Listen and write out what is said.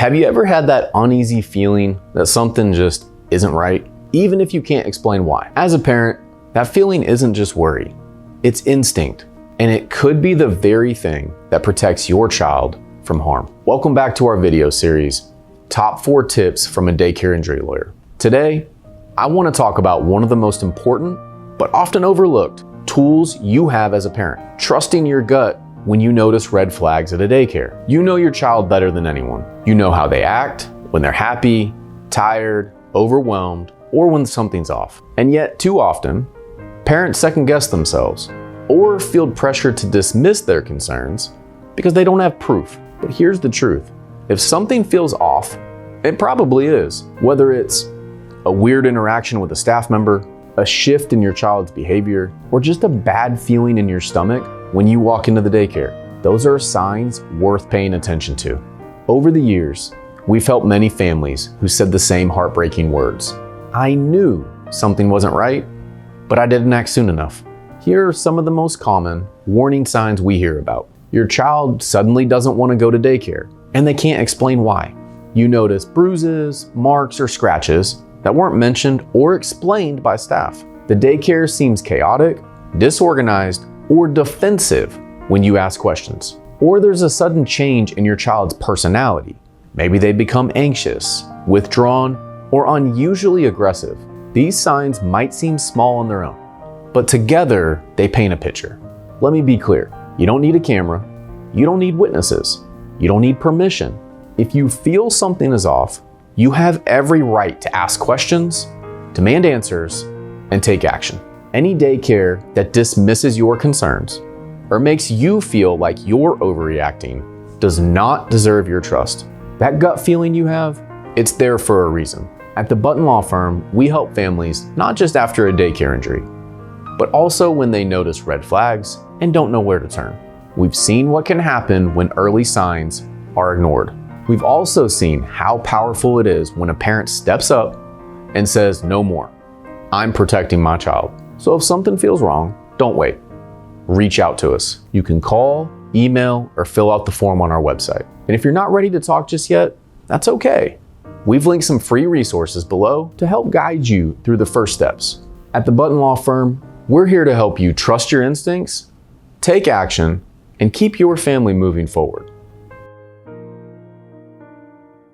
Have you ever had that uneasy feeling that something just isn't right, even if you can't explain why? As a parent, that feeling isn't just worry, it's instinct, and it could be the very thing that protects your child from harm. Welcome back to our video series, Top 4 Tips from a Daycare Injury Lawyer. Today, I want to talk about one of the most important, but often overlooked, tools you have as a parent. Trusting your gut when you notice red flags at a daycare. You know your child better than anyone. You know how they act when they're happy, tired, overwhelmed, or when something's off. And yet, too often, parents second-guess themselves or feel pressure to dismiss their concerns because they don't have proof. But here's the truth. If something feels off, it probably is. Whether it's a weird interaction with a staff member, a shift in your child's behavior, or just a bad feeling in your stomach when you walk into the daycare, those are signs worth paying attention to. Over the years, we've helped many families who said the same heartbreaking words. I knew something wasn't right, but I didn't act soon enough. Here are some of the most common warning signs we hear about. Your child suddenly doesn't want to go to daycare, and they can't explain why. You notice bruises, marks, or scratches that weren't mentioned or explained by staff. The daycare seems chaotic, disorganized, or defensive when you ask questions. Or there's a sudden change in your child's personality. Maybe they become anxious, withdrawn, or unusually aggressive. These signs might seem small on their own, but together they paint a picture. Let me be clear. You don't need a camera. You don't need witnesses. You don't need permission. If you feel something is off, you have every right to ask questions, demand answers, and take action. Any daycare that dismisses your concerns or makes you feel like you're overreacting does not deserve your trust. That gut feeling you have, it's there for a reason. At the Button Law Firm, we help families not just after a daycare injury, but also when they notice red flags and don't know where to turn. We've seen what can happen when early signs are ignored. We've also seen how powerful it is when a parent steps up and says, no more. I'm protecting my child. So if something feels wrong, don't wait. Reach out to us. You can call, email, or fill out the form on our website. And if you're not ready to talk just yet, that's okay. We've linked some free resources below to help guide you through the first steps. At the Button Law Firm, we're here to help you trust your instincts, take action, and keep your family moving forward.